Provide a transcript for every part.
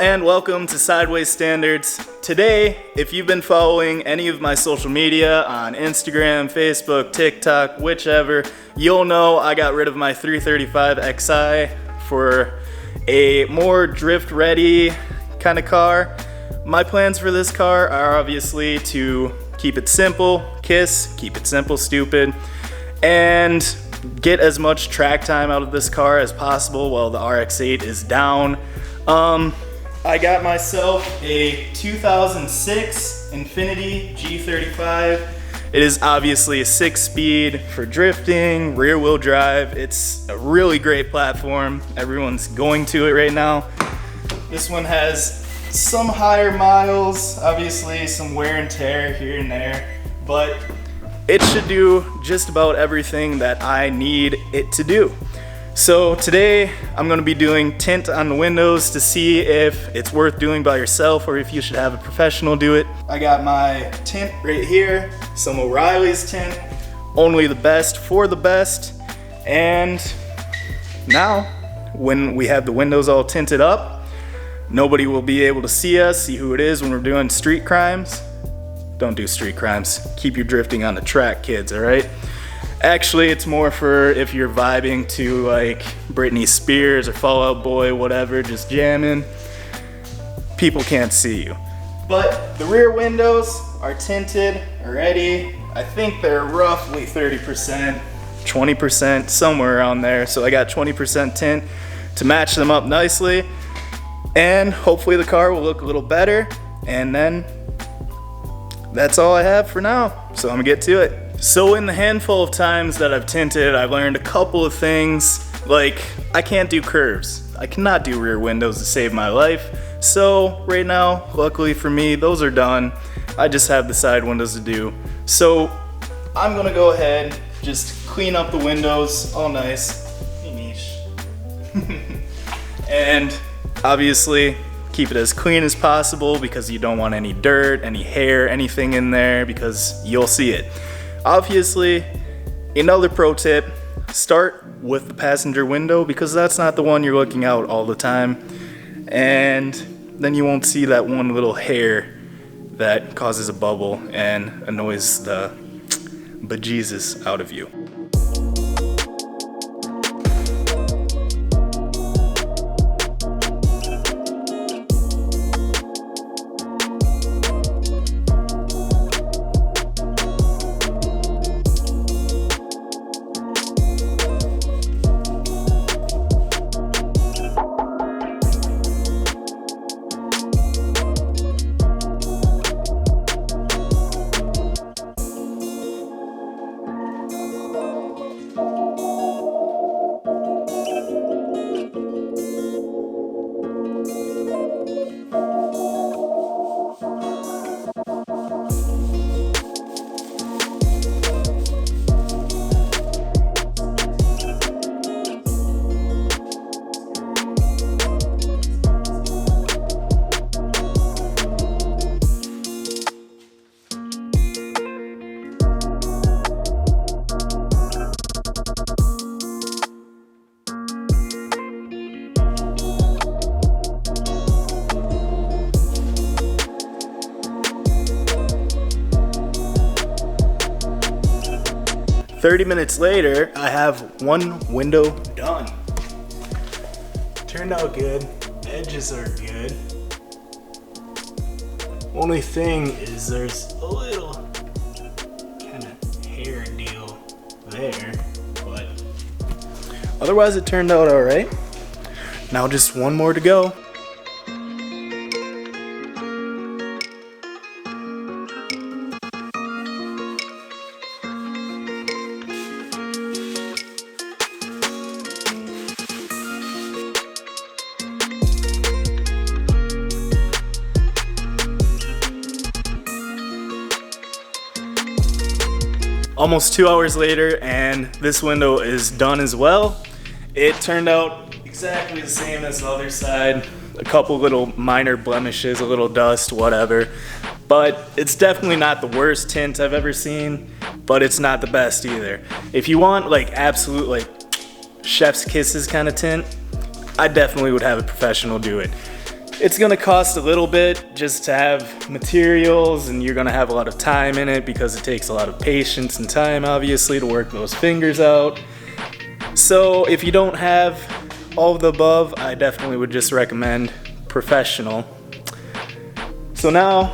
and welcome to Sideways Standards. Today, if you've been following any of my social media on Instagram, Facebook, TikTok, whichever, you'll know I got rid of my 335 Xi for a more drift ready kind of car. My plans for this car are obviously to keep it simple, keep it simple, stupid, and get as much track time out of this car as possible while the RX-8 is down. I got myself a 2006 Infiniti G35. It is obviously a 6-speed for drifting, rear wheel drive. It's a really great platform. Everyone's going to it right now. This one has some higher miles, obviously some wear and tear here and there, but it should do just about everything that I need it to do. So today I'm going to be doing tint on the windows to see if it's worth doing by yourself or if you should have a professional do it. I got my tint right here, some O'Reilly's tint, only the best for the best. And now when we have the windows all tinted up, nobody will be able to see us, see who it is when we're doing street crimes. Don't do street crimes. Keep your drifting on the track, kids, all right? Actually, it's more for if you're vibing to like Britney Spears or Fall Out Boy, whatever, just jamming. People can't see you. But the rear windows are tinted already. I think they're roughly 30%, 20%, somewhere around there. So I got 20% tint to match them up nicely. And hopefully the car will look a little better. And then that's all I have for now. So I'm gonna get to it. So in the handful of times that I've tinted, I've learned a couple of things. Like, I can't do curves. I cannot do rear windows to save my life. So right now, luckily for me, those are done. I just have the side windows to do. So I'm gonna go ahead, just clean up the windows, all nice. And obviously, keep it as clean as possible because you don't want any dirt, any hair, anything in there because you'll see it. Obviously, another pro tip, start with the passenger window because that's not the one you're looking out all the time. And then you won't see that one little hair that causes a bubble and annoys the bejesus out of you. 30 minutes later, I have one window done. Turned out good, edges are good. Only thing is there's a little kind of hair deal there, but otherwise it turned out all right. Now just one more to go. Almost 2 hours later, and this window is done as well. It turned out exactly the same as the other side. A couple little minor blemishes, a little dust, whatever. But it's definitely not the worst tint I've ever seen, but it's not the best either. If you want like absolute like chef's kisses kind of tint, I definitely would have a professional do it. It's gonna cost a little bit just to have materials, and you're gonna have a lot of time in it because it takes a lot of patience and time, obviously, to work those fingers out. So if you don't have all of the above, I definitely would just recommend professional. So now,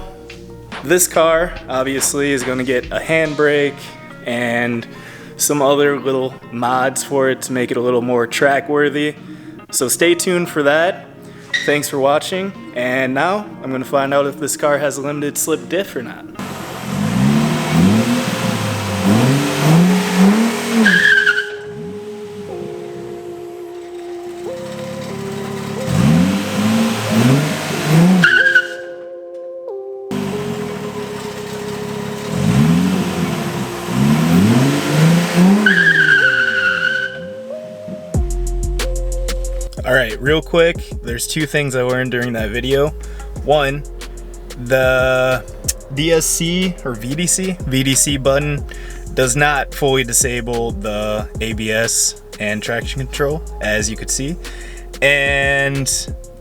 this car obviously is gonna get a handbrake and some other little mods for it to make it a little more track worthy. So stay tuned for that. Thanks for watching, and now I'm gonna find out if this car has a limited slip diff or not. Alright, real quick, there's two things I learned during that video. One, the DSC or VDC button does not fully disable the ABS and traction control, as you could see. And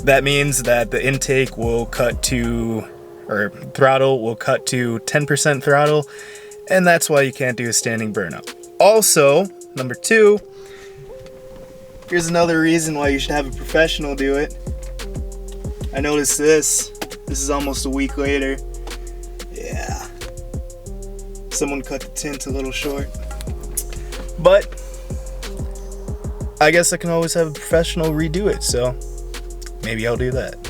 that means that the intake will cut to, or throttle will cut to 10% throttle, and that's why you can't do a standing burnout. Also, number two, here's another reason why you should have a professional do it. I noticed this. This is almost a week later. Yeah. Someone cut the tint a little short. But I guess I can always have a professional redo it, so maybe I'll do that.